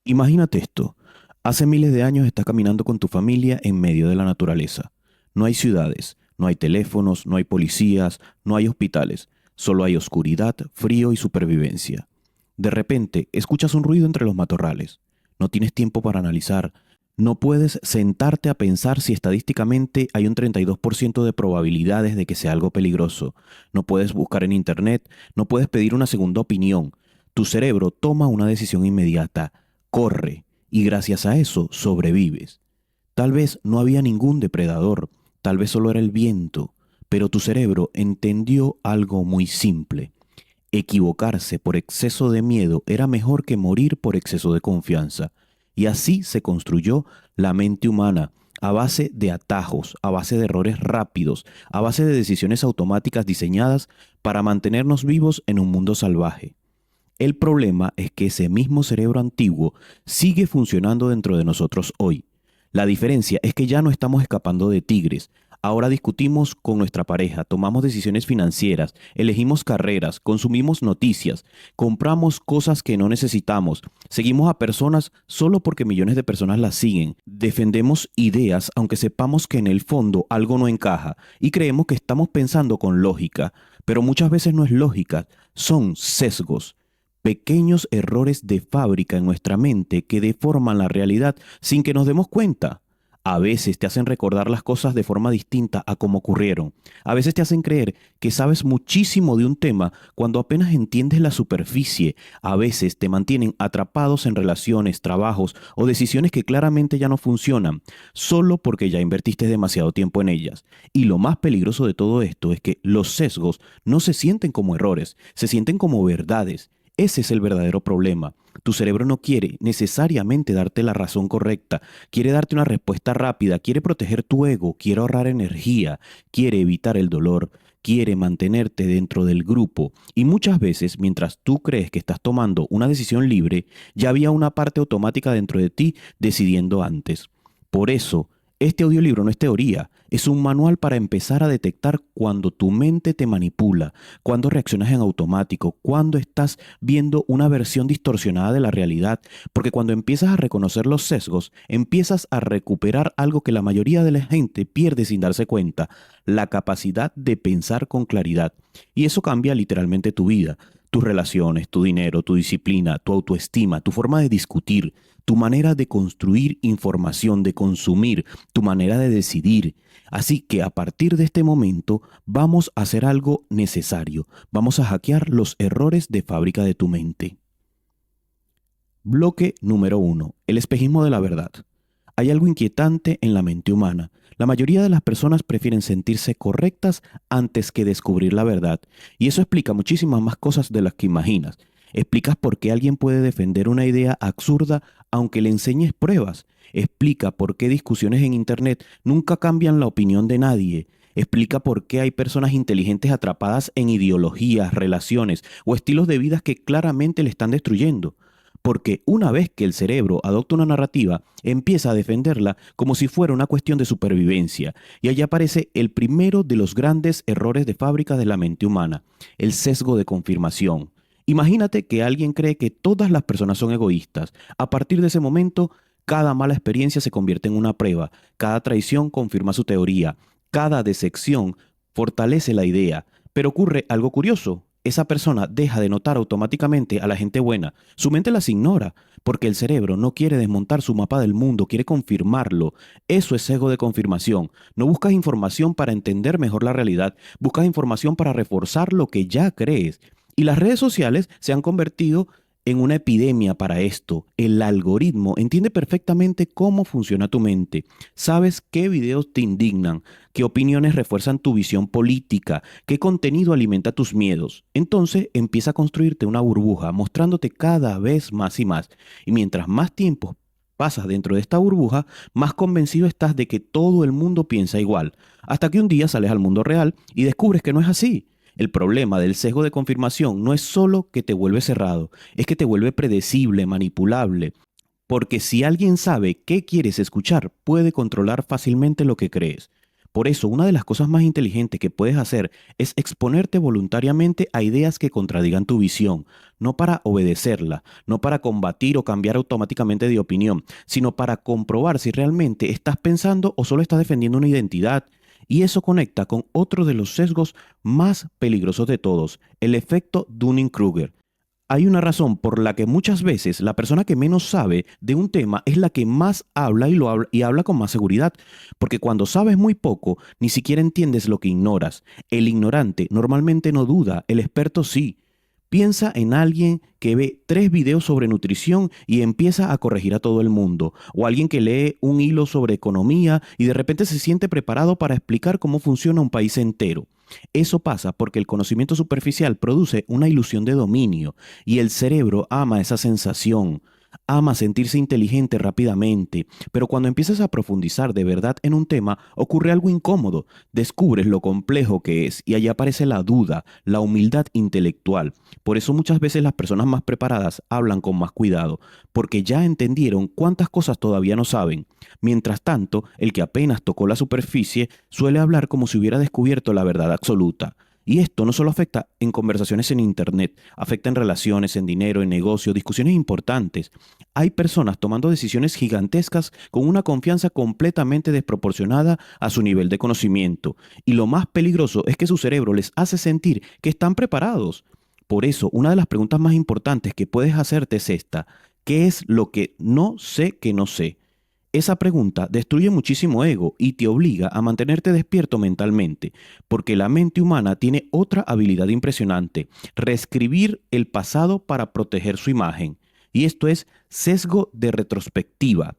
Imagínate esto. Hace miles de años estás caminando con tu familia en medio de la naturaleza. No hay ciudades, no hay teléfonos, no hay policías, no hay hospitales. Solo hay oscuridad, frío y supervivencia. De repente, escuchas un ruido entre los matorrales. No tienes tiempo para analizar. No puedes sentarte a pensar si estadísticamente hay un 32% de probabilidades de que sea algo peligroso. No puedes buscar en internet, no puedes pedir una segunda opinión. Tu cerebro toma una decisión inmediata. Corre, y gracias a eso sobrevives. Tal vez no había ningún depredador, tal vez solo era el viento, pero tu cerebro entendió algo muy simple. Equivocarse por exceso de miedo era mejor que morir por exceso de confianza. Y así se construyó la mente humana, a base de atajos, a base de errores rápidos, a base de decisiones automáticas diseñadas para mantenernos vivos en un mundo salvaje. El problema es que ese mismo cerebro antiguo sigue funcionando dentro de nosotros hoy. La diferencia es que ya no estamos escapando de tigres. Ahora discutimos con nuestra pareja, tomamos decisiones financieras, elegimos carreras, consumimos noticias, compramos cosas que no necesitamos, seguimos a personas solo porque millones de personas las siguen, defendemos ideas aunque sepamos que en el fondo algo no encaja y creemos que estamos pensando con lógica, pero muchas veces no es lógica, son sesgos, pequeños errores de fábrica en nuestra mente que deforman la realidad sin que nos demos cuenta. A veces te hacen recordar las cosas de forma distinta a como ocurrieron. A veces te hacen creer que sabes muchísimo de un tema cuando apenas entiendes la superficie. A veces te mantienen atrapados en relaciones, trabajos o decisiones que claramente ya no funcionan, solo porque ya invertiste demasiado tiempo en ellas. Y lo más peligroso de todo esto es que los sesgos no se sienten como errores, se sienten como verdades. Ese es el verdadero problema. Tu cerebro no quiere necesariamente darte la razón correcta, quiere darte una respuesta rápida, quiere proteger tu ego, quiere ahorrar energía, quiere evitar el dolor, quiere mantenerte dentro del grupo. Y muchas veces, mientras tú crees que estás tomando una decisión libre, ya había una parte automática dentro de ti decidiendo antes. Por eso, este audiolibro no es teoría, es un manual para empezar a detectar cuando tu mente te manipula, cuando reaccionas en automático, cuando estás viendo una versión distorsionada de la realidad, porque cuando empiezas a reconocer los sesgos, empiezas a recuperar algo que la mayoría de la gente pierde sin darse cuenta, la capacidad de pensar con claridad. Y eso cambia literalmente tu vida, tus relaciones, tu dinero, tu disciplina, tu autoestima, tu forma de discutir, tu manera de construir información, de consumir, tu manera de decidir. Así que a partir de este momento vamos a hacer algo necesario. Vamos a hackear los errores de fábrica de tu mente. Bloque número uno: el espejismo de la verdad. Hay algo inquietante en la mente humana. La mayoría de las personas prefieren sentirse correctas antes que descubrir la verdad. Y eso explica muchísimas más cosas de las que imaginas. Explicas por qué alguien puede defender una idea absurda aunque le enseñes pruebas. Explica por qué discusiones en Internet nunca cambian la opinión de nadie. Explica por qué hay personas inteligentes atrapadas en ideologías, relaciones o estilos de vida que claramente le están destruyendo. Porque una vez que el cerebro adopta una narrativa, empieza a defenderla como si fuera una cuestión de supervivencia. Y allí aparece el primero de los grandes errores de fábrica de la mente humana: el sesgo de confirmación. Imagínate que alguien cree que todas las personas son egoístas. A partir de ese momento, cada mala experiencia se convierte en una prueba, cada traición confirma su teoría, cada decepción fortalece la idea. Pero ocurre algo curioso: esa persona deja de notar automáticamente a la gente buena. Su mente las ignora, porque el cerebro no quiere desmontar su mapa del mundo, quiere confirmarlo. Eso es ego de confirmación. No buscas información para entender mejor la realidad, buscas información para reforzar lo que ya crees. Y las redes sociales se han convertido en una epidemia para esto. El algoritmo entiende perfectamente cómo funciona tu mente. Sabes qué videos te indignan, qué opiniones refuerzan tu visión política, qué contenido alimenta tus miedos. Entonces empieza a construirte una burbuja, mostrándote cada vez más y más. Y mientras más tiempo pasas dentro de esta burbuja, más convencido estás de que todo el mundo piensa igual. Hasta que un día sales al mundo real y descubres que no es así. El problema del sesgo de confirmación no es solo que te vuelve cerrado, es que te vuelve predecible, manipulable. Porque si alguien sabe qué quieres escuchar, puede controlar fácilmente lo que crees. Por eso, una de las cosas más inteligentes que puedes hacer es exponerte voluntariamente a ideas que contradigan tu visión, no para obedecerla, no para combatir o cambiar automáticamente de opinión, sino para comprobar si realmente estás pensando o solo estás defendiendo una identidad. Y eso conecta con otro de los sesgos más peligrosos de todos, el efecto Dunning-Kruger. Hay una razón por la que muchas veces la persona que menos sabe de un tema es la que más habla y habla con más seguridad, porque cuando sabes muy poco, ni siquiera entiendes lo que ignoras. El ignorante normalmente no duda, el experto sí. Piensa en alguien que ve 3 videos sobre nutrición y empieza a corregir a todo el mundo, o alguien que lee un hilo sobre economía y de repente se siente preparado para explicar cómo funciona un país entero. Eso pasa porque el conocimiento superficial produce una ilusión de dominio y el cerebro ama esa sensación, ama sentirse inteligente rápidamente, pero cuando empiezas a profundizar de verdad en un tema, ocurre algo incómodo, descubres lo complejo que es y allí aparece la duda, la humildad intelectual. Por eso muchas veces las personas más preparadas hablan con más cuidado, porque ya entendieron cuántas cosas todavía no saben. Mientras tanto, el que apenas tocó la superficie suele hablar como si hubiera descubierto la verdad absoluta. Y esto no solo afecta en conversaciones en Internet, afecta en relaciones, en dinero, en negocios, discusiones importantes. Hay personas tomando decisiones gigantescas con una confianza completamente desproporcionada a su nivel de conocimiento. Y lo más peligroso es que su cerebro les hace sentir que están preparados. Por eso, una de las preguntas más importantes que puedes hacerte es esta: ¿qué es lo que no sé que no sé? Esa pregunta destruye muchísimo ego y te obliga a mantenerte despierto mentalmente, porque la mente humana tiene otra habilidad impresionante: reescribir el pasado para proteger su imagen. Y esto es sesgo de retrospectiva.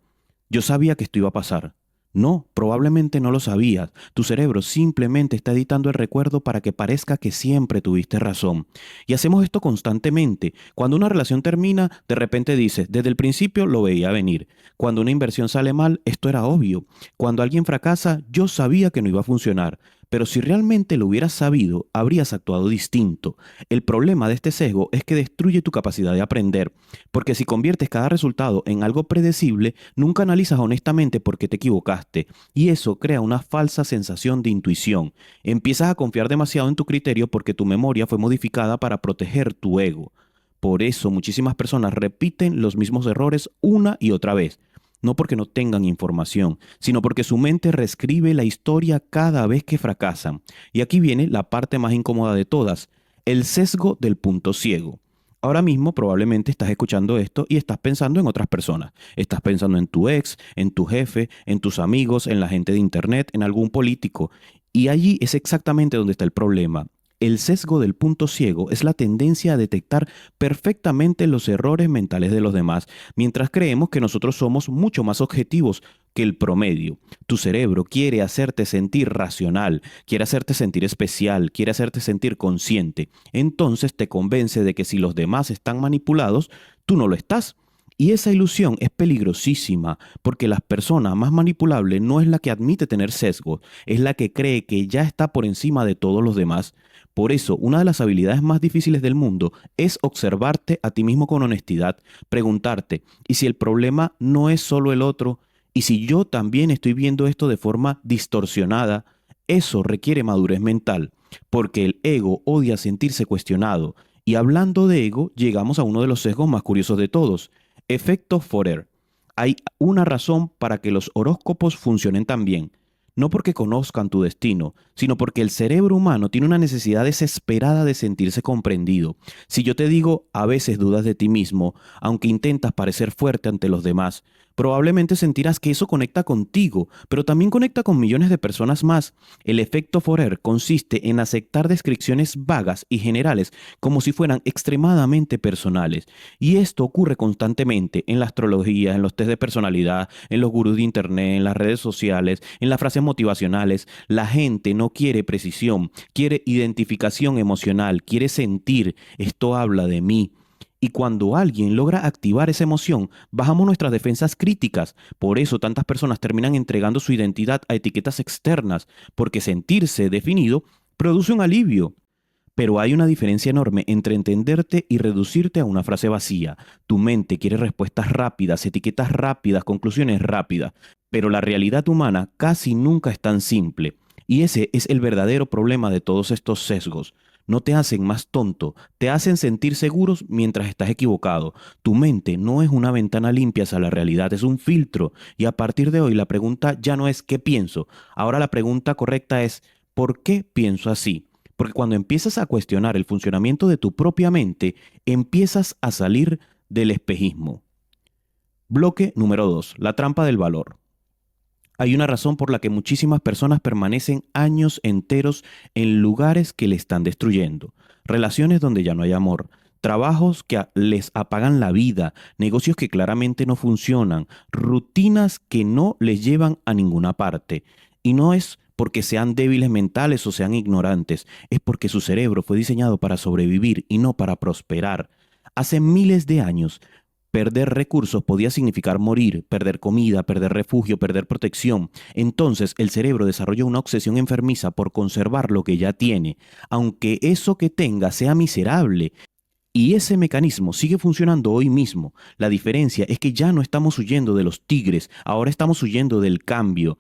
Yo sabía que esto iba a pasar. No, probablemente no lo sabías. Tu cerebro simplemente está editando el recuerdo para que parezca que siempre tuviste razón. Y hacemos esto constantemente. Cuando una relación termina, de repente dices, desde el principio lo veía venir. Cuando una inversión sale mal, esto era obvio. Cuando alguien fracasa, yo sabía que no iba a funcionar. Pero si realmente lo hubieras sabido, habrías actuado distinto. El problema de este sesgo es que destruye tu capacidad de aprender, porque si conviertes cada resultado en algo predecible, nunca analizas honestamente por qué te equivocaste, y eso crea una falsa sensación de intuición. Empiezas a confiar demasiado en tu criterio porque tu memoria fue modificada para proteger tu ego. Por eso muchísimas personas repiten los mismos errores una y otra vez. No porque no tengan información, sino porque su mente reescribe la historia cada vez que fracasan. Y aquí viene la parte más incómoda de todas: el sesgo del punto ciego. Ahora mismo probablemente estás escuchando esto y estás pensando en otras personas. Estás pensando en tu ex, en tu jefe, en tus amigos, en la gente de internet, en algún político. Y allí es exactamente donde está el problema. El sesgo del punto ciego es la tendencia a detectar perfectamente los errores mentales de los demás, mientras creemos que nosotros somos mucho más objetivos que el promedio. Tu cerebro quiere hacerte sentir racional, quiere hacerte sentir especial, quiere hacerte sentir consciente. Entonces te convence de que si los demás están manipulados, tú no lo estás. Y esa ilusión es peligrosísima, porque la persona más manipulable no es la que admite tener sesgo, es la que cree que ya está por encima de todos los demás. Por eso, una de las habilidades más difíciles del mundo es observarte a ti mismo con honestidad, preguntarte, ¿y si el problema no es solo el otro? ¿Y si yo también estoy viendo esto de forma distorsionada? Eso requiere madurez mental, porque el ego odia sentirse cuestionado. Y hablando de ego, llegamos a uno de los sesgos más curiosos de todos: efecto Forer. Hay una razón para que los horóscopos funcionen tan bien. No porque conozcan tu destino, sino porque el cerebro humano tiene una necesidad desesperada de sentirse comprendido. Si yo te digo, a veces dudas de ti mismo, aunque intentas parecer fuerte ante los demás, probablemente sentirás que eso conecta contigo, pero también conecta con millones de personas más. El efecto Forer consiste en aceptar descripciones vagas y generales como si fueran extremadamente personales. Y esto ocurre constantemente en la astrología, en los test de personalidad, en los gurús de internet, en las redes sociales, en las frases motivacionales. La gente no quiere precisión, quiere identificación emocional, quiere sentir: esto habla de mí. Y cuando alguien logra activar esa emoción, bajamos nuestras defensas críticas. Por eso tantas personas terminan entregando su identidad a etiquetas externas, porque sentirse definido produce un alivio. Pero hay una diferencia enorme entre entenderte y reducirte a una frase vacía. Tu mente quiere respuestas rápidas, etiquetas rápidas, conclusiones rápidas. Pero la realidad humana casi nunca es tan simple. Y ese es el verdadero problema de todos estos sesgos. No te hacen más tonto, te hacen sentir seguros mientras estás equivocado. Tu mente no es una ventana limpia hacia la realidad, es un filtro. Y a partir de hoy la pregunta ya no es ¿qué pienso? Ahora la pregunta correcta es ¿por qué pienso así? Porque cuando empiezas a cuestionar el funcionamiento de tu propia mente, empiezas a salir del espejismo. Bloque número 2. La trampa del valor. Hay una razón por la que muchísimas personas permanecen años enteros en lugares que le están destruyendo. Relaciones donde ya no hay amor. Trabajos que les apagan la vida. Negocios que claramente no funcionan. Rutinas que no les llevan a ninguna parte. Y no es porque sean débiles mentales o sean ignorantes. Es porque su cerebro fue diseñado para sobrevivir y no para prosperar. Hace miles de años, perder recursos podía significar morir, perder comida, perder refugio, perder protección. Entonces el cerebro desarrolló una obsesión enfermiza por conservar lo que ya tiene, aunque eso que tenga sea miserable. Y ese mecanismo sigue funcionando hoy mismo. La diferencia es que ya no estamos huyendo de los tigres, ahora estamos huyendo del cambio.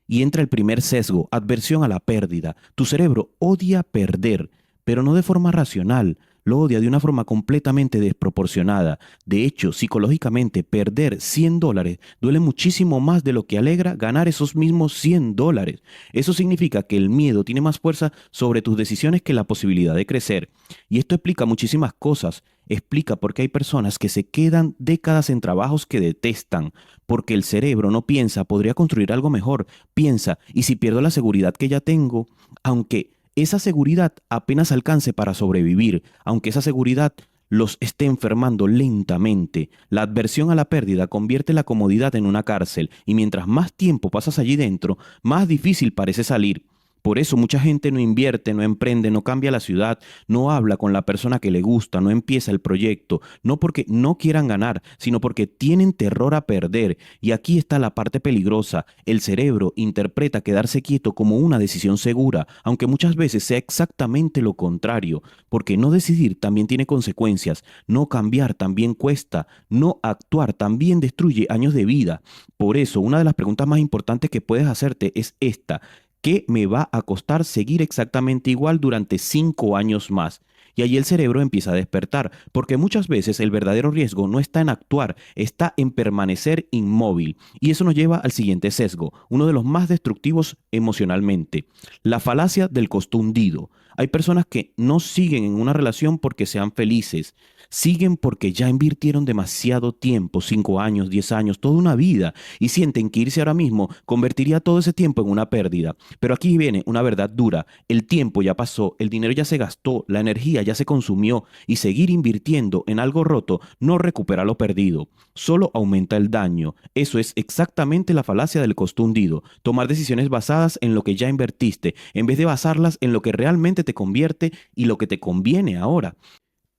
Y entra el primer sesgo, adversión a la pérdida. Tu cerebro odia perder, pero no de forma racional. Lo odia de una forma completamente desproporcionada. De hecho, psicológicamente, perder $100 duele muchísimo más de lo que alegra ganar esos mismos $100. Eso significa que el miedo tiene más fuerza sobre tus decisiones que la posibilidad de crecer. Y esto explica muchísimas cosas. Explica por qué hay personas que se quedan décadas en trabajos que detestan, porque el cerebro no piensa, podría construir algo mejor, piensa, y si pierdo la seguridad que ya tengo, aunque esa seguridad apenas alcance para sobrevivir, aunque esa seguridad los esté enfermando lentamente. La adversión a la pérdida convierte la comodidad en una cárcel y mientras más tiempo pasas allí dentro, más difícil parece salir. Por eso mucha gente no invierte, no emprende, no cambia la ciudad, no habla con la persona que le gusta, no empieza el proyecto, no porque no quieran ganar, sino porque tienen terror a perder. Y aquí está la parte peligrosa. El cerebro interpreta quedarse quieto como una decisión segura, aunque muchas veces sea exactamente lo contrario, porque no decidir también tiene consecuencias, no cambiar también cuesta, no actuar también destruye años de vida. Por eso, una de las preguntas más importantes que puedes hacerte es esta. ¿Qué me va a costar seguir exactamente igual durante 5 años más? Y allí el cerebro empieza a despertar, porque muchas veces el verdadero riesgo no está en actuar, está en permanecer inmóvil. Y eso nos lleva al siguiente sesgo, uno de los más destructivos emocionalmente, la falacia del costo hundido. Hay personas que no siguen en una relación porque sean felices, siguen porque ya invirtieron demasiado tiempo, 5 años, 10 años, toda una vida, y sienten que irse ahora mismo convertiría todo ese tiempo en una pérdida. Pero aquí viene una verdad dura, el tiempo ya pasó, el dinero ya se gastó, la energía ya se consumió, y seguir invirtiendo en algo roto no recupera lo perdido, solo aumenta el daño. Eso es exactamente la falacia del costo hundido, tomar decisiones basadas en lo que ya invertiste, en vez de basarlas en lo que realmente te convierte y lo que te conviene ahora.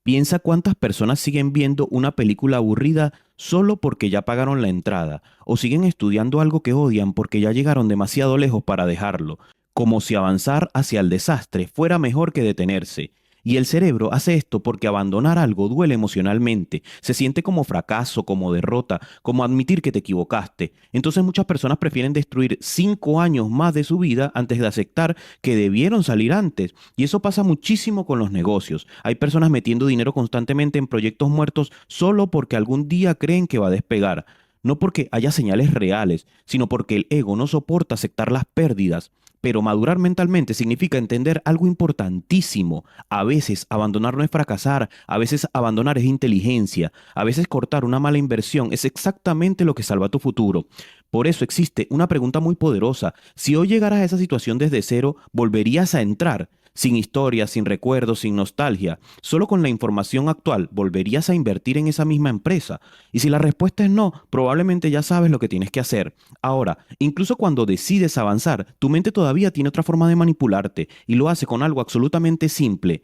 Piensa cuántas personas siguen viendo una película aburrida solo porque ya pagaron la entrada, o siguen estudiando algo que odian porque ya llegaron demasiado lejos para dejarlo, como si avanzar hacia el desastre fuera mejor que detenerse. Y el cerebro hace esto porque abandonar algo duele emocionalmente, se siente como fracaso, como derrota, como admitir que te equivocaste. Entonces muchas personas prefieren destruir 5 años más de su vida antes de aceptar que debieron salir antes. Y eso pasa muchísimo con los negocios. Hay personas metiendo dinero constantemente en proyectos muertos solo porque algún día creen que va a despegar. No porque haya señales reales, sino porque el ego no soporta aceptar las pérdidas. Pero madurar mentalmente significa entender algo importantísimo. A veces abandonar no es fracasar, a veces abandonar es inteligencia, a veces cortar una mala inversión es exactamente lo que salva tu futuro. Por eso existe una pregunta muy poderosa. Si hoy llegaras a esa situación desde cero, ¿volverías a entrar? Sin historia, sin recuerdos, sin nostalgia, solo con la información actual, ¿volverías a invertir en esa misma empresa? Y si la respuesta es no, probablemente ya sabes lo que tienes que hacer. Ahora, incluso cuando decides avanzar, tu mente todavía tiene otra forma de manipularte y lo hace con algo absolutamente simple.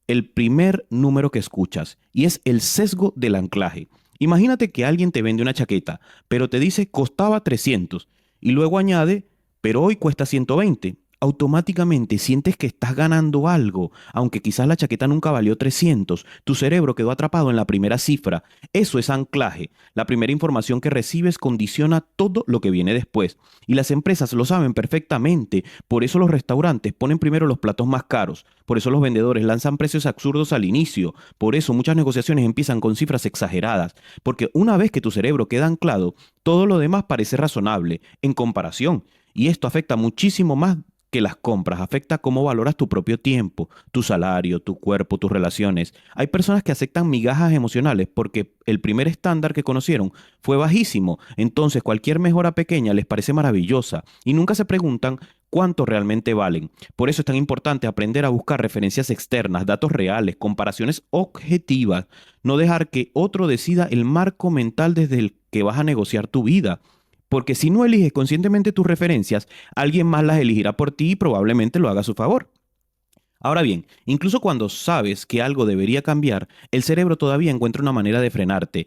El primer número que escuchas, y es el sesgo del anclaje. Imagínate que alguien te vende una chaqueta, pero te dice costaba 300 y luego añade, pero hoy cuesta 120. automáticamente sientes que estás ganando algo, aunque quizás la chaqueta nunca valió 300, tu cerebro quedó atrapado en la primera cifra. Eso es anclaje. La primera información que recibes condiciona todo lo que viene después. Y las empresas lo saben perfectamente. Por eso los restaurantes ponen primero los platos más caros. Por eso los vendedores lanzan precios absurdos al inicio. Por eso muchas negociaciones empiezan con cifras exageradas. Porque una vez que tu cerebro queda anclado, todo lo demás parece razonable en comparación. Y esto afecta muchísimo más que las compras, afecta cómo valoras tu propio tiempo, tu salario, tu cuerpo, tus relaciones. Hay personas que aceptan migajas emocionales porque el primer estándar que conocieron fue bajísimo, entonces cualquier mejora pequeña les parece maravillosa y nunca se preguntan cuánto realmente valen. Por eso es tan importante aprender a buscar referencias externas, datos reales, comparaciones objetivas, no dejar que otro decida el marco mental desde el que vas a negociar tu vida. Porque si no eliges conscientemente tus referencias, alguien más las elegirá por ti y probablemente lo haga a su favor. Ahora bien, incluso cuando sabes que algo debería cambiar, el cerebro todavía encuentra una manera de frenarte.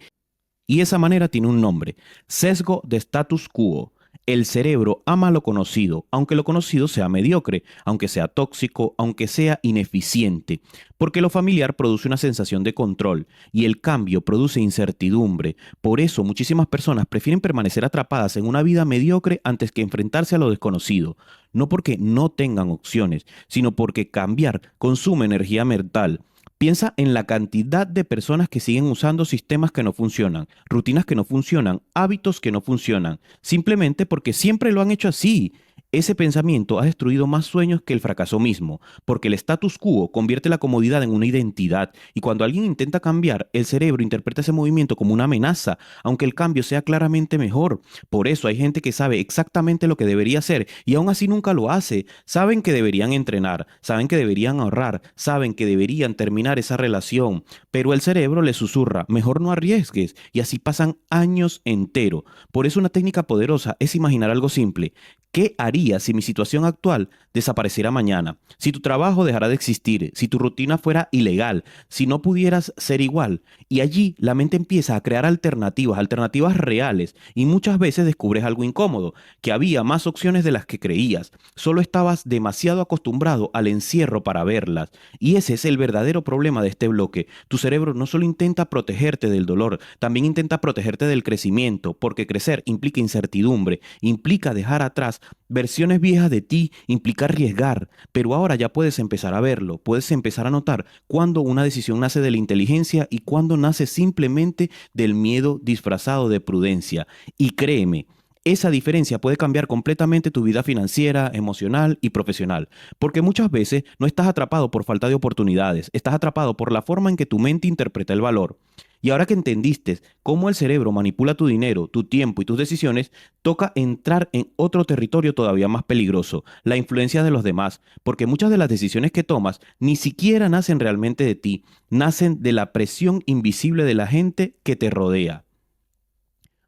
Y esa manera tiene un nombre: sesgo de status quo. El cerebro ama lo conocido, aunque lo conocido sea mediocre, aunque sea tóxico, aunque sea ineficiente, porque lo familiar produce una sensación de control y el cambio produce incertidumbre. Por eso muchísimas personas prefieren permanecer atrapadas en una vida mediocre antes que enfrentarse a lo desconocido, no porque no tengan opciones, sino porque cambiar consume energía mental. Piensa en la cantidad de personas que siguen usando sistemas que no funcionan, rutinas que no funcionan, hábitos que no funcionan, simplemente porque siempre lo han hecho así. Ese pensamiento ha destruido más sueños que el fracaso mismo, porque el status quo convierte la comodidad en una identidad, y cuando alguien intenta cambiar, el cerebro interpreta ese movimiento como una amenaza, aunque el cambio sea claramente mejor. Por eso hay gente que sabe exactamente lo que debería hacer y aún así nunca lo hace. Saben que deberían entrenar, saben que deberían ahorrar, saben que deberían terminar esa relación, pero el cerebro les susurra: mejor no arriesgues, y así pasan años enteros. Por eso una técnica poderosa es imaginar algo simple. ¿Qué harías si mi situación actual desapareciera mañana? Si tu trabajo dejara de existir, si tu rutina fuera ilegal, si no pudieras ser igual. Y allí la mente empieza a crear alternativas, alternativas reales, y muchas veces descubres algo incómodo, que había más opciones de las que creías. Solo estabas demasiado acostumbrado al encierro para verlas. Y ese es el verdadero problema de este bloque. Tu cerebro no solo intenta protegerte del dolor, también intenta protegerte del crecimiento, porque crecer implica incertidumbre, implica dejar atrás versiones viejas de ti, implica arriesgar, pero ahora ya puedes empezar a verlo, puedes empezar a notar cuándo una decisión nace de la inteligencia y cuándo nace simplemente del miedo disfrazado de prudencia. Y créeme, esa diferencia puede cambiar completamente tu vida financiera, emocional y profesional, porque muchas veces no estás atrapado por falta de oportunidades, estás atrapado por la forma en que tu mente interpreta el valor. Y ahora que entendiste cómo el cerebro manipula tu dinero, tu tiempo y tus decisiones, toca entrar en otro territorio todavía más peligroso: la influencia de los demás, porque muchas de las decisiones que tomas ni siquiera nacen realmente de ti, nacen de la presión invisible de la gente que te rodea.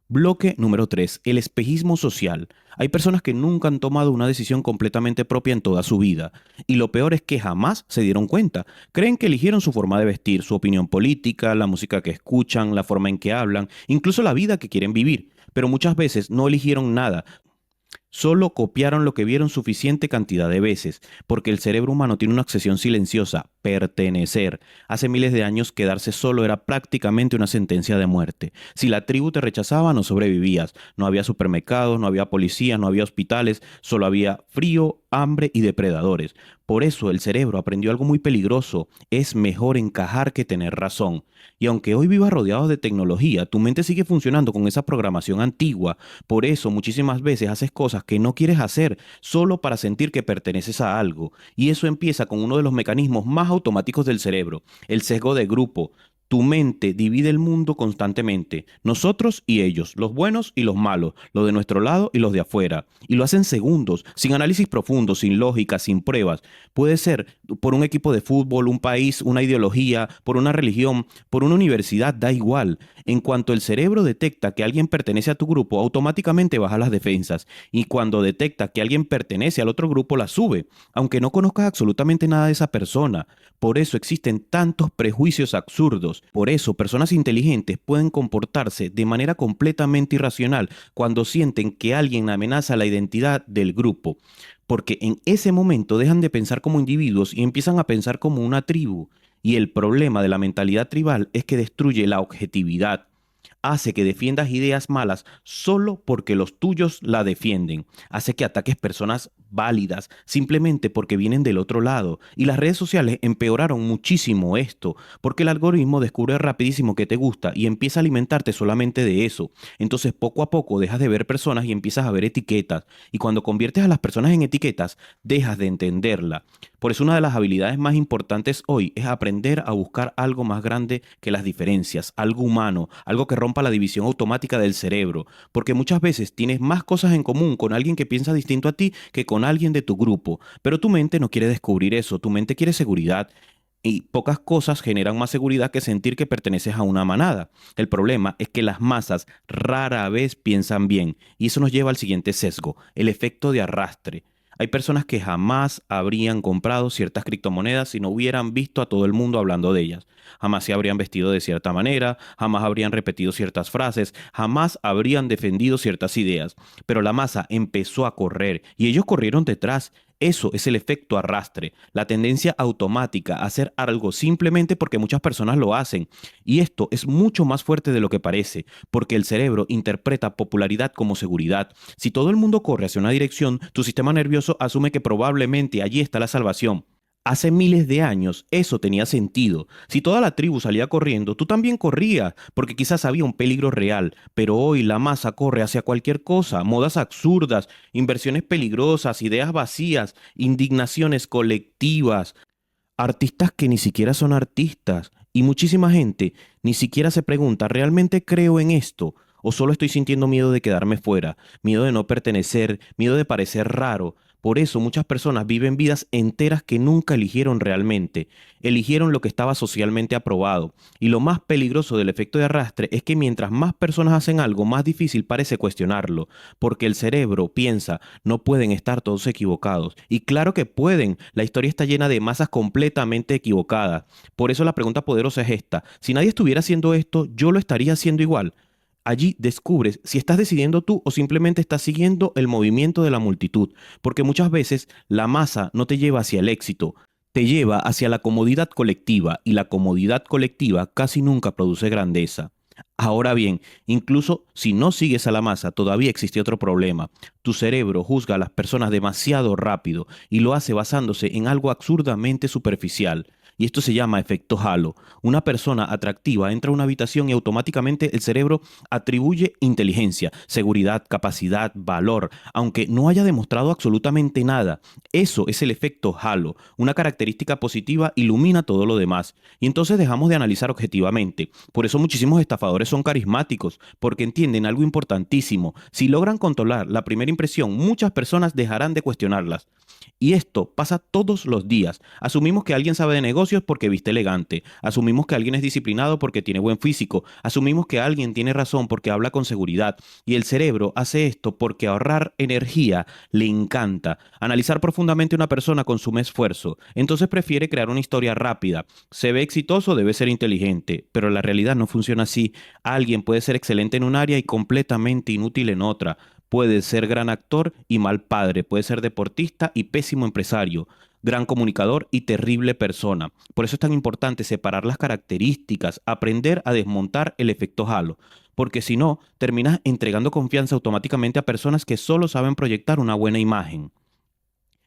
Bloque número 3: el espejismo social. Hay personas que nunca han tomado una decisión completamente propia en toda su vida, y lo peor es que jamás se dieron cuenta. Creen que eligieron su forma de vestir, su opinión política, la música que escuchan, la forma en que hablan, incluso la vida que quieren vivir, pero muchas veces no eligieron nada. Solo copiaron lo que vieron suficiente cantidad de veces, porque el cerebro humano tiene una obsesión silenciosa: pertenecer. Hace miles de años quedarse solo era prácticamente una sentencia de muerte. Si la tribu te rechazaba, no sobrevivías. No había supermercados, no había policías, no había hospitales, solo había frío, hambre y depredadores. Por eso el cerebro aprendió algo muy peligroso: es mejor encajar que tener razón. Y aunque hoy vivas rodeado de tecnología, tu mente sigue funcionando con esa programación antigua. Por eso muchísimas veces haces cosas que no quieres hacer solo para sentir que perteneces a algo. Y eso empieza con uno de los mecanismos más automáticos del cerebro: el sesgo de grupo. Tu mente divide el mundo constantemente: nosotros y ellos, los buenos y los malos, los de nuestro lado y los de afuera. Y lo hacen segundos, sin análisis profundo, sin lógica, sin pruebas. Puede ser por un equipo de fútbol, un país, una ideología, por una religión, por una universidad, da igual. En cuanto el cerebro detecta que alguien pertenece a tu grupo, automáticamente baja las defensas. Y cuando detecta que alguien pertenece al otro grupo, la sube, aunque no conozcas absolutamente nada de esa persona. Por eso existen tantos prejuicios absurdos. Por eso personas inteligentes pueden comportarse de manera completamente irracional cuando sienten que alguien amenaza la identidad del grupo. porque en ese momento dejan de pensar como individuos y empiezan a pensar como una tribu. Y el problema de la mentalidad tribal es que destruye la objetividad, hace que defiendas ideas malas solo porque los tuyos la defienden, hace que ataques personas válidas simplemente porque vienen del otro lado. Y las redes sociales empeoraron muchísimo esto, porque el algoritmo descubre rapidísimo que te gusta y empieza a alimentarte solamente de eso. Entonces poco a poco dejas de ver personas y empiezas a ver etiquetas. Y cuando conviertes a las personas en etiquetas, dejas de entenderla. Por eso una de las habilidades más importantes hoy es aprender a buscar algo más grande que las diferencias, algo humano, algo que rompa la división automática del cerebro, porque muchas veces tienes más cosas en común con alguien que piensa distinto a ti que con alguien de tu grupo, pero tu mente no quiere descubrir eso, tu mente quiere seguridad. Y pocas cosas generan más seguridad que sentir que perteneces a una manada. El problema es que las masas rara vez piensan bien, y eso nos lleva al siguiente sesgo, el efecto de arrastre. Hay personas que jamás habrían comprado ciertas criptomonedas si no hubieran visto a todo el mundo hablando de ellas. Jamás se habrían vestido de cierta manera, jamás habrían repetido ciertas frases, jamás habrían defendido ciertas ideas. Pero la masa empezó a correr y ellos corrieron detrás. Eso es el efecto arrastre, la tendencia automática a hacer algo simplemente porque muchas personas lo hacen. Y esto es mucho más fuerte de lo que parece, porque el cerebro interpreta popularidad como seguridad. Si todo el mundo corre hacia una dirección, tu sistema nervioso asume que probablemente allí está la salvación. Hace miles de años eso tenía sentido. Si toda la tribu salía corriendo, tú también corrías, porque quizás había un peligro real, pero hoy la masa corre hacia cualquier cosa, modas absurdas, inversiones peligrosas, ideas vacías, indignaciones colectivas, artistas que ni siquiera son artistas, y muchísima gente ni siquiera se pregunta, ¿realmente creo en esto? ¿O solo estoy sintiendo miedo de quedarme fuera, miedo de no pertenecer, miedo de parecer raro? Por eso muchas personas viven vidas enteras que nunca eligieron realmente, eligieron lo que estaba socialmente aprobado. Y lo más peligroso del efecto de arrastre es que mientras más personas hacen algo, más difícil parece cuestionarlo, porque el cerebro piensa, no pueden estar todos equivocados. Y claro que pueden, la historia está llena de masas completamente equivocadas. Por eso la pregunta poderosa es esta, si nadie estuviera haciendo esto, ¿yo lo estaría haciendo igual? Allí descubres si estás decidiendo tú o simplemente estás siguiendo el movimiento de la multitud, porque muchas veces la masa no te lleva hacia el éxito, te lleva hacia la comodidad colectiva y la comodidad colectiva casi nunca produce grandeza. Ahora bien, incluso si no sigues a la masa, todavía existe otro problema. Tu cerebro juzga a las personas demasiado rápido y lo hace basándose en algo absurdamente superficial. Y esto se llama efecto halo. Una persona atractiva entra a una habitación y automáticamente el cerebro atribuye inteligencia, seguridad, capacidad, valor, aunque no haya demostrado absolutamente nada. Eso es el efecto halo. Una característica positiva ilumina todo lo demás. Y entonces dejamos de analizar objetivamente. Por eso muchísimos estafadores son carismáticos, porque entienden algo importantísimo. Si logran controlar la primera impresión, muchas personas dejarán de cuestionarlas. Y esto pasa todos los días. Asumimos que alguien sabe de negocios porque viste elegante. Asumimos que alguien es disciplinado porque tiene buen físico. Asumimos que alguien tiene razón porque habla con seguridad. Y el cerebro hace esto porque ahorrar energía le encanta. Analizar profundamente a una persona consume esfuerzo. Entonces prefiere crear una historia rápida. Se ve exitoso, debe ser inteligente. Pero la realidad no funciona así. Alguien puede ser excelente en un área y completamente inútil en otra. Puede ser gran actor y mal padre, puede ser deportista y pésimo empresario, gran comunicador y terrible persona. Por eso es tan importante separar las características, aprender a desmontar el efecto halo, porque si no, terminas entregando confianza automáticamente a personas que solo saben proyectar una buena imagen.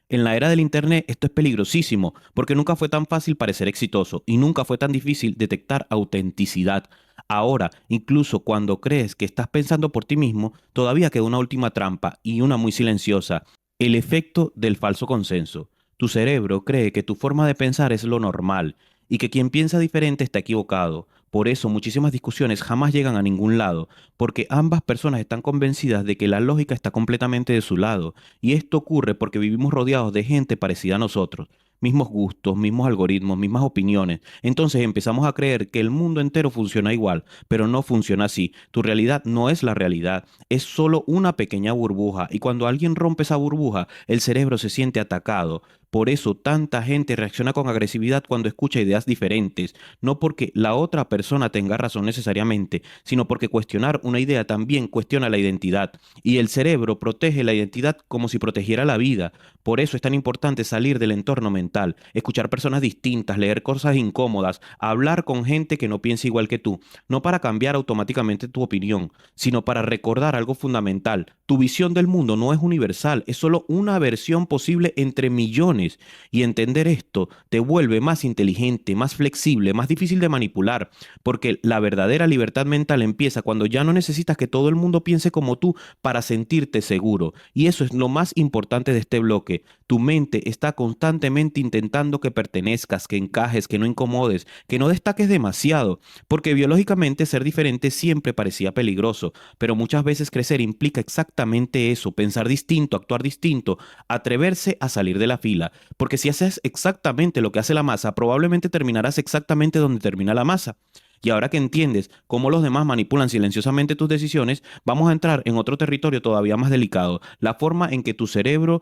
En la era del Internet esto es peligrosísimo porque nunca fue tan fácil parecer exitoso y nunca fue tan difícil detectar autenticidad. Ahora, incluso cuando crees que estás pensando por ti mismo, todavía queda una última trampa y una muy silenciosa, el efecto del falso consenso. Tu cerebro cree que tu forma de pensar es lo normal y que quien piensa diferente está equivocado. Por eso muchísimas discusiones jamás llegan a ningún lado, porque ambas personas están convencidas de que la lógica está completamente de su lado. Y esto ocurre porque vivimos rodeados de gente parecida a nosotros, mismos gustos, mismos algoritmos, mismas opiniones. Entonces empezamos a creer que el mundo entero funciona igual, pero no funciona así. Tu realidad no es la realidad, es solo una pequeña burbuja y cuando alguien rompe esa burbuja, el cerebro se siente atacado. Por eso tanta gente reacciona con agresividad cuando escucha ideas diferentes, no porque la otra persona tenga razón necesariamente, sino porque cuestionar una idea también cuestiona la identidad. Y el cerebro protege la identidad como si protegiera la vida. Por eso es tan importante salir del entorno mental, escuchar personas distintas, leer cosas incómodas, hablar con gente que no piensa igual que tú, no para cambiar automáticamente tu opinión, sino para recordar algo fundamental. Tu visión del mundo no es universal, es solo una versión posible entre millones. Y entender esto te vuelve más inteligente, más flexible, más difícil de manipular, porque la verdadera libertad mental empieza cuando ya no necesitas que todo el mundo piense como tú para sentirte seguro. Y eso es lo más importante de este bloque. Tu mente está constantemente intentando que pertenezcas, que encajes, que no incomodes, que no destaques demasiado, porque biológicamente ser diferente siempre parecía peligroso, pero muchas veces crecer implica exactamente eso, pensar distinto, actuar distinto, atreverse a salir de la fila, porque si haces exactamente lo que hace la masa, probablemente terminarás exactamente donde termina la masa. Y ahora que entiendes cómo los demás manipulan silenciosamente tus decisiones, vamos a entrar en otro territorio todavía más delicado, la forma en que tu cerebro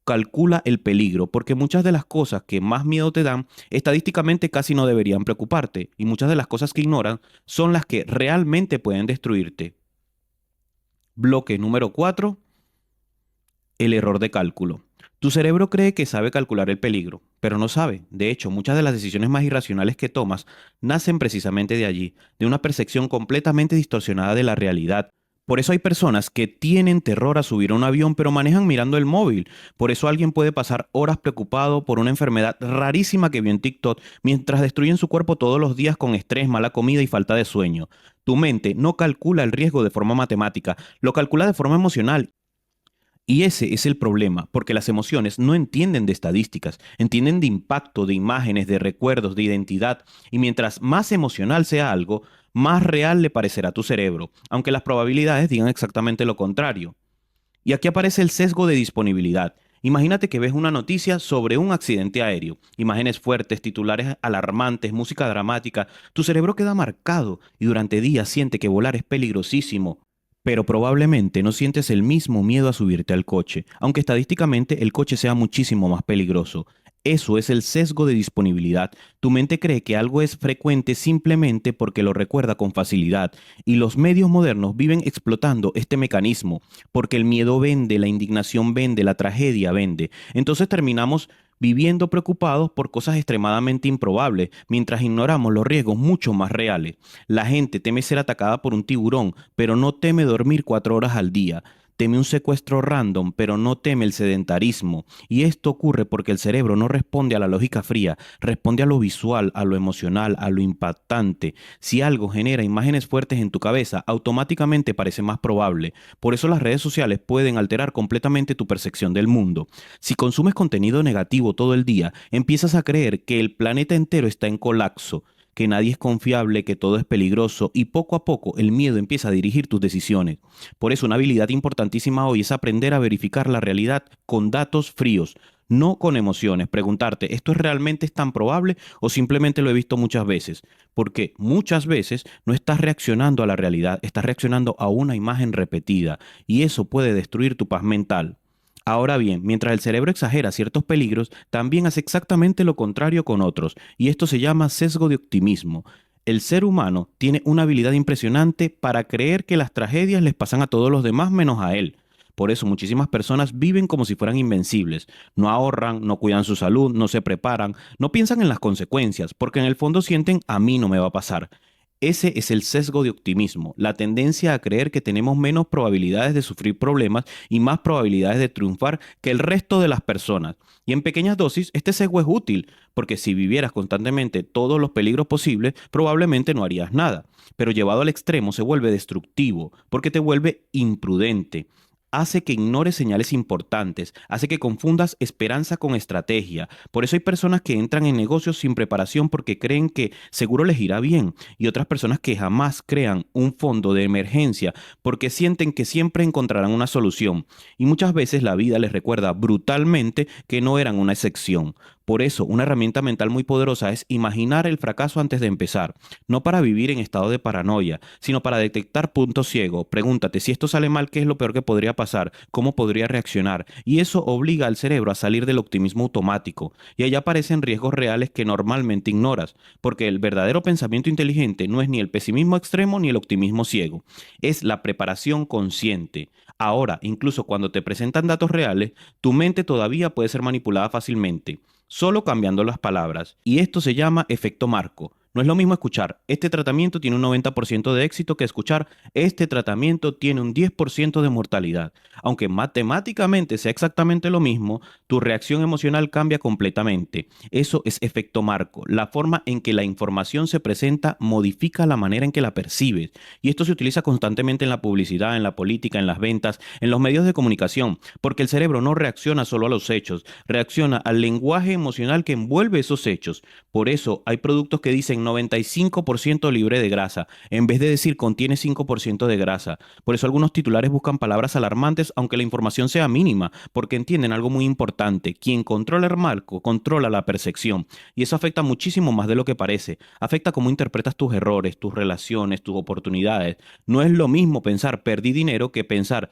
calcula el peligro, porque muchas de las cosas que más miedo te dan, estadísticamente casi no deberían preocuparte, y muchas de las cosas que ignoran son las que realmente pueden destruirte. Bloque número 4: el error de cálculo. Tu cerebro cree que sabe calcular el peligro, pero no sabe. De hecho, muchas de las decisiones más irracionales que tomas nacen precisamente de allí, de una percepción completamente distorsionada de la realidad. Por eso hay personas que tienen terror a subir a un avión, pero manejan mirando el móvil. Por eso alguien puede pasar horas preocupado por una enfermedad rarísima que vio en TikTok, mientras destruyen su cuerpo todos los días con estrés, mala comida y falta de sueño. Tu mente no calcula el riesgo de forma matemática, lo calcula de forma emocional. Y ese es el problema, porque las emociones no entienden de estadísticas, entienden de impacto, de imágenes, de recuerdos, de identidad, y mientras más emocional sea algo, más real le parecerá a tu cerebro, aunque las probabilidades digan exactamente lo contrario. Y aquí aparece el sesgo de disponibilidad. Imagínate que ves una noticia sobre un accidente aéreo, imágenes fuertes, titulares alarmantes, música dramática, tu cerebro queda marcado y durante días siente que volar es peligrosísimo. Pero probablemente no sientes el mismo miedo a subirte al coche, aunque estadísticamente el coche sea muchísimo más peligroso. Eso es el sesgo de disponibilidad. Tu mente cree que algo es frecuente simplemente porque lo recuerda con facilidad, y los medios modernos viven explotando este mecanismo, porque el miedo vende, la indignación vende, la tragedia vende. Entonces terminamos viviendo preocupados por cosas extremadamente improbables, mientras ignoramos los riesgos mucho más reales. La gente teme ser atacada por un tiburón, pero no teme dormir 4 horas al día. Teme un secuestro random, pero no teme el sedentarismo. Y esto ocurre porque el cerebro no responde a la lógica fría, responde a lo visual, a lo emocional, a lo impactante. Si algo genera imágenes fuertes en tu cabeza, automáticamente parece más probable. Por eso las redes sociales pueden alterar completamente tu percepción del mundo. Si consumes contenido negativo todo el día, empiezas a creer que el planeta entero está en colapso, que nadie es confiable, que todo es peligroso, y poco a poco el miedo empieza a dirigir tus decisiones. Por eso una habilidad importantísima hoy es aprender a verificar la realidad con datos fríos, no con emociones. Preguntarte, ¿esto es realmente tan probable o simplemente lo he visto muchas veces? Porque muchas veces no estás reaccionando a la realidad, estás reaccionando a una imagen repetida, y eso puede destruir tu paz mental. Ahora bien, mientras el cerebro exagera ciertos peligros, también hace exactamente lo contrario con otros, y esto se llama sesgo de optimismo. El ser humano tiene una habilidad impresionante para creer que las tragedias les pasan a todos los demás menos a él. Por eso muchísimas personas viven como si fueran invencibles. No ahorran, no cuidan su salud, no se preparan, no piensan en las consecuencias, porque en el fondo sienten a mí no me va a pasar. Ese es el sesgo de optimismo, la tendencia a creer que tenemos menos probabilidades de sufrir problemas y más probabilidades de triunfar que el resto de las personas. Y en pequeñas dosis, este sesgo es útil, porque si vivieras constantemente todos los peligros posibles, probablemente no harías nada. Pero llevado al extremo se vuelve destructivo, porque te vuelve imprudente. Hace que ignores señales importantes, hace que confundas esperanza con estrategia. Por eso hay personas que entran en negocios sin preparación porque creen que seguro les irá bien, y otras personas que jamás crean un fondo de emergencia porque sienten que siempre encontrarán una solución. Y muchas veces la vida les recuerda brutalmente que no eran una excepción. Por eso, una herramienta mental muy poderosa es imaginar el fracaso antes de empezar, no para vivir en estado de paranoia, sino para detectar puntos ciegos. Pregúntate, si esto sale mal, ¿qué es lo peor que podría pasar? ¿Cómo podría reaccionar? Y eso obliga al cerebro a salir del optimismo automático. Y allá aparecen riesgos reales que normalmente ignoras, porque el verdadero pensamiento inteligente no es ni el pesimismo extremo ni el optimismo ciego, es la preparación consciente. Ahora, incluso cuando te presentan datos reales, tu mente todavía puede ser manipulada fácilmente, solo cambiando las palabras. Y esto se llama efecto marco. No es lo mismo escuchar, este tratamiento tiene un 90% de éxito, que escuchar, este tratamiento tiene un 10% de mortalidad. Aunque matemáticamente sea exactamente lo mismo, tu reacción emocional cambia completamente. Eso es efecto marco. La forma en que la información se presenta modifica la manera en que la percibes. Y esto se utiliza constantemente en la publicidad, en la política, en las ventas, en los medios de comunicación, porque el cerebro no reacciona solo a los hechos, reacciona al lenguaje emocional que envuelve esos hechos. Por eso hay productos que dicen 95% libre de grasa, en vez de decir contiene 5% de grasa. Por eso algunos titulares buscan palabras alarmantes, aunque la información sea mínima, porque entienden algo muy importante: quien controla el marco controla la percepción. Y eso afecta muchísimo más de lo que parece. Afecta cómo interpretas tus errores, tus relaciones, tus oportunidades. No es lo mismo pensar perdí dinero que pensar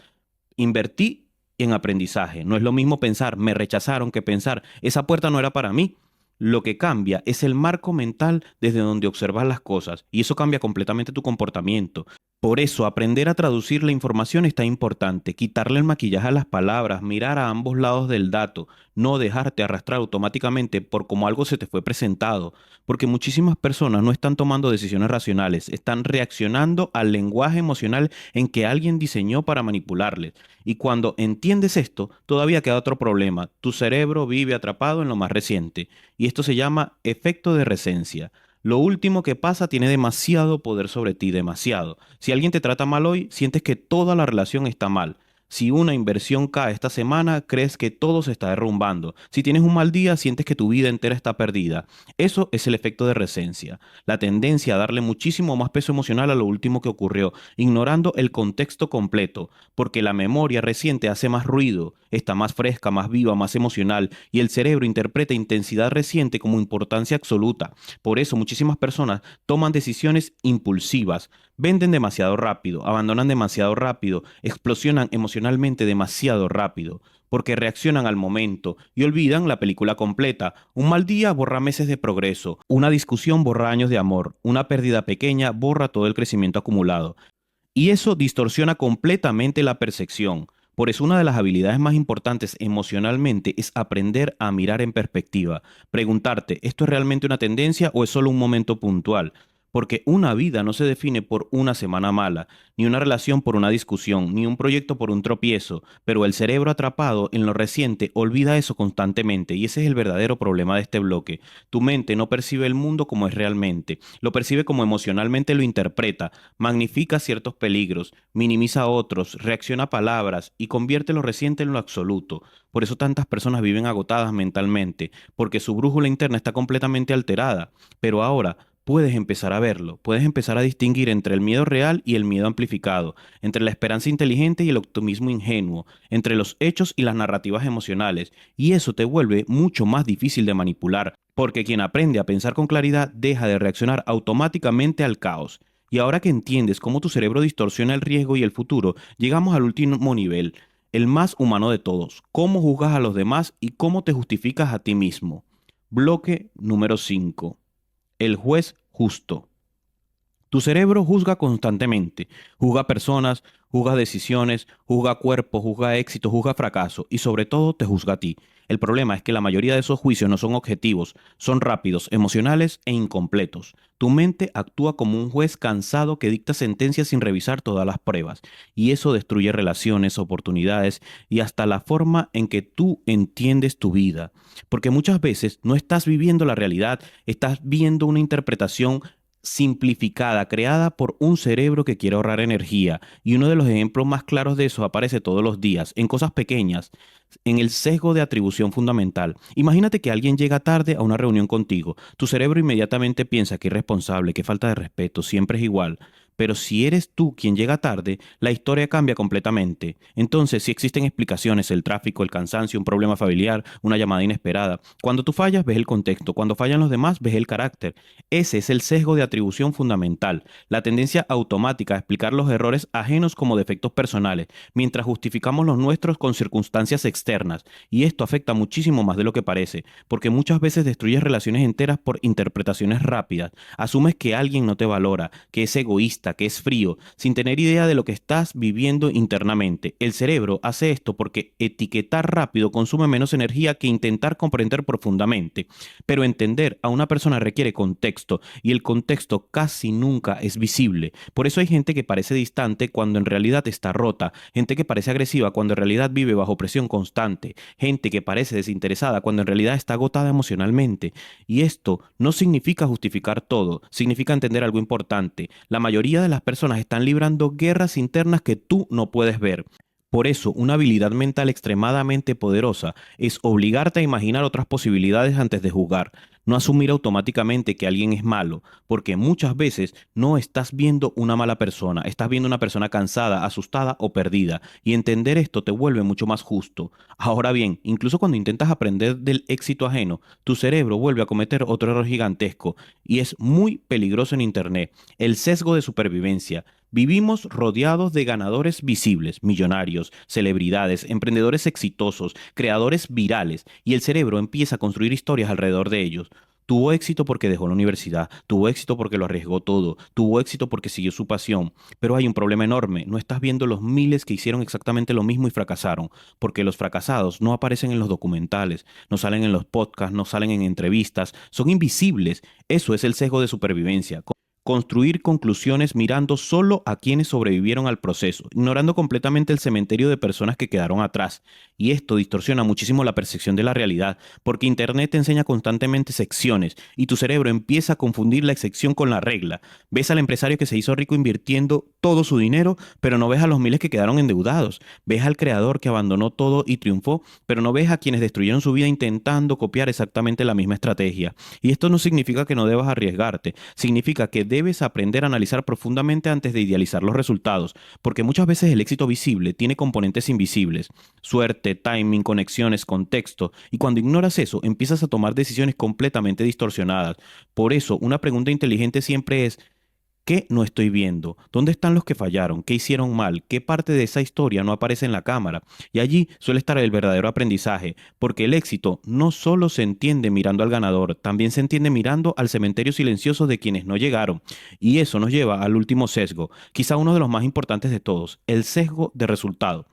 invertí en aprendizaje. No es lo mismo pensar me rechazaron que pensar esa puerta no era para mí. Lo que cambia es el marco mental desde donde observas las cosas, y eso cambia completamente tu comportamiento. Por eso, aprender a traducir la información está importante, quitarle el maquillaje a las palabras, mirar a ambos lados del dato, no dejarte arrastrar automáticamente por cómo algo se te fue presentado, porque muchísimas personas no están tomando decisiones racionales, están reaccionando al lenguaje emocional en que alguien diseñó para manipularles. Y cuando entiendes esto, todavía queda otro problema: tu cerebro vive atrapado en lo más reciente, y esto se llama efecto de recencia. Lo último que pasa tiene demasiado poder sobre ti, demasiado. Si alguien te trata mal hoy, sientes que toda la relación está mal. Si una inversión cae esta semana, crees que todo se está derrumbando. Si tienes un mal día, sientes que tu vida entera está perdida. Eso es el efecto de recencia, la tendencia a darle muchísimo más peso emocional a lo último que ocurrió, ignorando el contexto completo, porque la memoria reciente hace más ruido, está más fresca, más viva, más emocional, y el cerebro interpreta intensidad reciente como importancia absoluta. Por eso muchísimas personas toman decisiones impulsivas, venden demasiado rápido, abandonan demasiado rápido, explosionan emocionalmente demasiado rápido, porque reaccionan al momento y olvidan la película completa. Un mal día borra meses de progreso, una discusión borra años de amor, una pérdida pequeña borra todo el crecimiento acumulado. Y eso distorsiona completamente la percepción. Por eso una de las habilidades más importantes emocionalmente es aprender a mirar en perspectiva. Preguntarte, ¿esto es realmente una tendencia o es solo un momento puntual? Porque una vida no se define por una semana mala, ni una relación por una discusión, ni un proyecto por un tropiezo, pero el cerebro atrapado en lo reciente olvida eso constantemente, y ese es el verdadero problema de este bloque. Tu mente no percibe el mundo como es realmente, lo percibe como emocionalmente lo interpreta, magnifica ciertos peligros, minimiza otros, reacciona a palabras y convierte lo reciente en lo absoluto. Por eso tantas personas viven agotadas mentalmente, porque su brújula interna está completamente alterada. Pero ahora puedes empezar a verlo, puedes empezar a distinguir entre el miedo real y el miedo amplificado, entre la esperanza inteligente y el optimismo ingenuo, entre los hechos y las narrativas emocionales, y eso te vuelve mucho más difícil de manipular, porque quien aprende a pensar con claridad deja de reaccionar automáticamente al caos. Y ahora que entiendes cómo tu cerebro distorsiona el riesgo y el futuro, llegamos al último nivel, el más humano de todos: cómo juzgas a los demás y cómo te justificas a ti mismo. Bloque número 5: el juez justo. Tu cerebro juzga constantemente, juzga personas, juzga decisiones, juzga cuerpos, juzga éxito, juzga fracaso y sobre todo te juzga a ti. El problema es que la mayoría de esos juicios no son objetivos, son rápidos, emocionales e incompletos. Tu mente actúa como un juez cansado que dicta sentencias sin revisar todas las pruebas, y eso destruye relaciones, oportunidades y hasta la forma en que tú entiendes tu vida. Porque muchas veces no estás viviendo la realidad, estás viendo una interpretación simplificada, creada por un cerebro que quiere ahorrar energía. Y uno de los ejemplos más claros de eso aparece todos los días, en cosas pequeñas, en el sesgo de atribución fundamental. Imagínate que alguien llega tarde a una reunión contigo. Tu cerebro inmediatamente piensa que es irresponsable, que falta de respeto, siempre es igual. pero si eres tú quien llega tarde, la historia cambia completamente. Entonces, si existen explicaciones, el tráfico, el cansancio, un problema familiar, una llamada inesperada, cuando tú fallas, ves el contexto, cuando fallan los demás, ves el carácter. Ese es el sesgo de atribución fundamental, la tendencia automática a explicar los errores ajenos como defectos personales, mientras justificamos los nuestros con circunstancias externas. Y esto afecta muchísimo más de lo que parece, porque muchas veces destruyes relaciones enteras por interpretaciones rápidas. Asumes que alguien no te valora, que es egoísta, que es frío, sin tener idea de lo que estás viviendo internamente. El cerebro hace esto porque etiquetar rápido consume menos energía que intentar comprender profundamente. Pero entender a una persona requiere contexto, y el contexto casi nunca es visible. Por eso hay gente que parece distante cuando en realidad está rota, gente que parece agresiva cuando en realidad vive bajo presión constante, gente que parece desinteresada cuando en realidad está agotada emocionalmente. Y esto no significa justificar todo, significa entender algo importante. La mayoría de las personas están librando guerras internas que tú no puedes ver. Por eso, una habilidad mental extremadamente poderosa es obligarte a imaginar otras posibilidades antes de juzgar, no asumir automáticamente que alguien es malo, porque muchas veces no estás viendo una mala persona, estás viendo una persona cansada, asustada o perdida, y entender esto te vuelve mucho más justo. Ahora bien, incluso cuando intentas aprender del éxito ajeno, tu cerebro vuelve a cometer otro error gigantesco, y es muy peligroso en Internet, el sesgo de supervivencia. Vivimos rodeados de ganadores visibles, millonarios, celebridades, emprendedores exitosos, creadores virales, y el cerebro empieza a construir historias alrededor de ellos. Tuvo éxito porque dejó la universidad, tuvo éxito porque lo arriesgó todo, tuvo éxito porque siguió su pasión, pero hay un problema enorme, no estás viendo los miles que hicieron exactamente lo mismo y fracasaron, porque los fracasados no aparecen en los documentales, no salen en los podcasts, no salen en entrevistas, son invisibles. Eso es el sesgo de supervivencia. Construir conclusiones mirando solo a quienes sobrevivieron al proceso, ignorando completamente el cementerio de personas que quedaron atrás. Y esto distorsiona muchísimo la percepción de la realidad, porque Internet te enseña constantemente secciones y tu cerebro empieza a confundir la excepción con la regla. Ves al empresario que se hizo rico invirtiendo todo su dinero, pero no ves a los miles que quedaron endeudados. Ves al creador que abandonó todo y triunfó, pero no ves a quienes destruyeron su vida intentando copiar exactamente la misma estrategia. Y esto no significa que no debas arriesgarte, significa que debes aprender a analizar profundamente antes de idealizar los resultados, porque muchas veces el éxito visible tiene componentes invisibles, suerte, timing, conexiones, contexto, y cuando ignoras eso, empiezas a tomar decisiones completamente distorsionadas. Por eso, una pregunta inteligente siempre es: ¿qué no estoy viendo? ¿Dónde están los que fallaron? ¿Qué hicieron mal? ¿Qué parte de esa historia no aparece en la cámara? Y allí suele estar el verdadero aprendizaje, porque el éxito no solo se entiende mirando al ganador, también se entiende mirando al cementerio silencioso de quienes no llegaron. Y eso nos lleva al último sesgo, quizá uno de los más importantes de todos, el sesgo de resultado.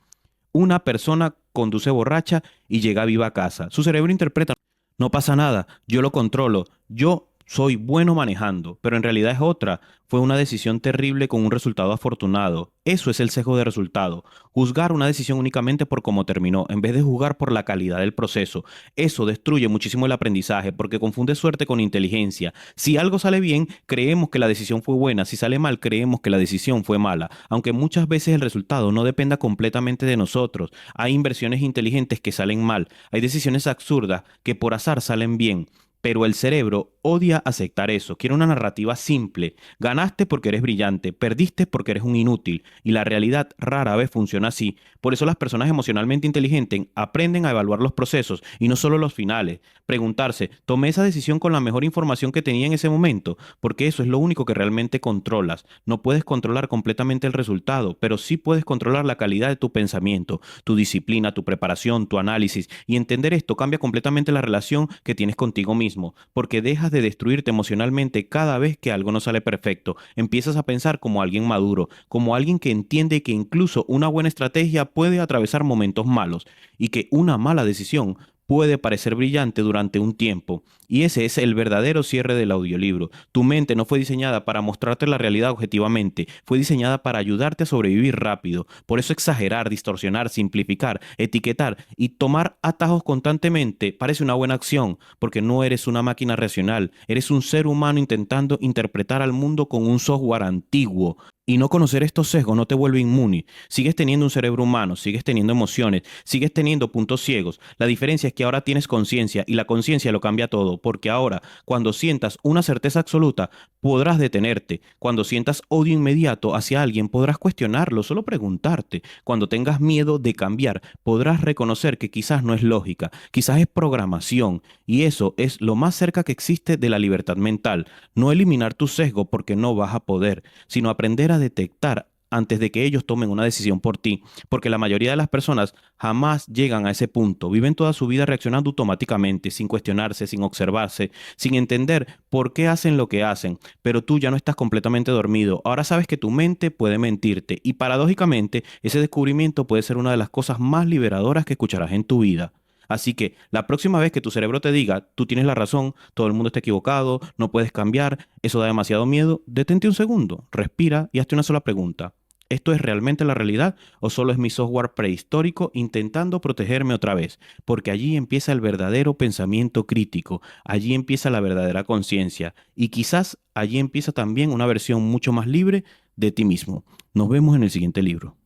Una persona conduce borracha y llega viva a casa. Su cerebro interpreta: no pasa nada, yo lo controlo, yo soy bueno manejando, pero en realidad es otra. Fue una decisión terrible con un resultado afortunado. Eso es el sesgo de resultado. Juzgar una decisión únicamente por cómo terminó, en vez de juzgar por la calidad del proceso. Eso destruye muchísimo el aprendizaje porque confunde suerte con inteligencia. Si algo sale bien, creemos que la decisión fue buena. Si sale mal, creemos que la decisión fue mala. Aunque muchas veces el resultado no dependa completamente de nosotros. Hay inversiones inteligentes que salen mal. Hay decisiones absurdas que por azar salen bien. Pero el cerebro odia aceptar eso, quiere una narrativa simple. Ganaste porque eres brillante, perdiste porque eres un inútil, y la realidad rara vez funciona así. Por eso las personas emocionalmente inteligentes aprenden a evaluar los procesos y no solo los finales. Preguntarse: ¿tomé esa decisión con la mejor información que tenía en ese momento? Porque eso es lo único que realmente controlas. No puedes controlar completamente el resultado, pero sí puedes controlar la calidad de tu pensamiento, tu disciplina, tu preparación, tu análisis, y entender esto cambia completamente la relación que tienes contigo mismo, porque dejas de destruirte emocionalmente cada vez que algo no sale perfecto. Empiezas a pensar como alguien maduro, como alguien que entiende que incluso una buena estrategia puede atravesar momentos malos y que una mala decisión puede parecer brillante durante un tiempo. Y ese es el verdadero cierre del audiolibro. Tu mente no fue diseñada para mostrarte la realidad objetivamente, fue diseñada para ayudarte a sobrevivir rápido. Por eso exagerar, distorsionar, simplificar, etiquetar y tomar atajos constantemente parece una buena acción, porque no eres una máquina racional, eres un ser humano intentando interpretar al mundo con un software antiguo. Y no conocer estos sesgos no te vuelve inmune. Sigues teniendo un cerebro humano, sigues teniendo emociones, sigues teniendo puntos ciegos. La diferencia es que ahora tienes conciencia y la conciencia lo cambia todo, porque ahora, cuando sientas una certeza absoluta, podrás detenerte. Cuando sientas odio inmediato hacia alguien, podrás cuestionarlo, solo preguntarte. Cuando tengas miedo de cambiar, podrás reconocer que quizás no es lógica, quizás es programación. Y eso es lo más cerca que existe de la libertad mental. No eliminar tu sesgo porque no vas a poder, sino aprender a detectar antes de que ellos tomen una decisión por ti, porque la mayoría de las personas jamás llegan a ese punto, viven toda su vida reaccionando automáticamente, sin cuestionarse, sin observarse, sin entender por qué hacen lo que hacen, pero tú ya no estás completamente dormido, ahora sabes que tu mente puede mentirte y paradójicamente ese descubrimiento puede ser una de las cosas más liberadoras que escucharás en tu vida. Así que la próxima vez que tu cerebro te diga, tú tienes la razón, todo el mundo está equivocado, no puedes cambiar, eso da demasiado miedo, detente un segundo, respira y hazte una sola pregunta. ¿Esto es realmente la realidad o solo es mi software prehistórico intentando protegerme otra vez? Porque allí empieza el verdadero pensamiento crítico, allí empieza la verdadera conciencia y quizás allí empieza también una versión mucho más libre de ti mismo. Nos vemos en el siguiente libro.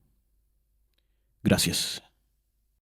Gracias.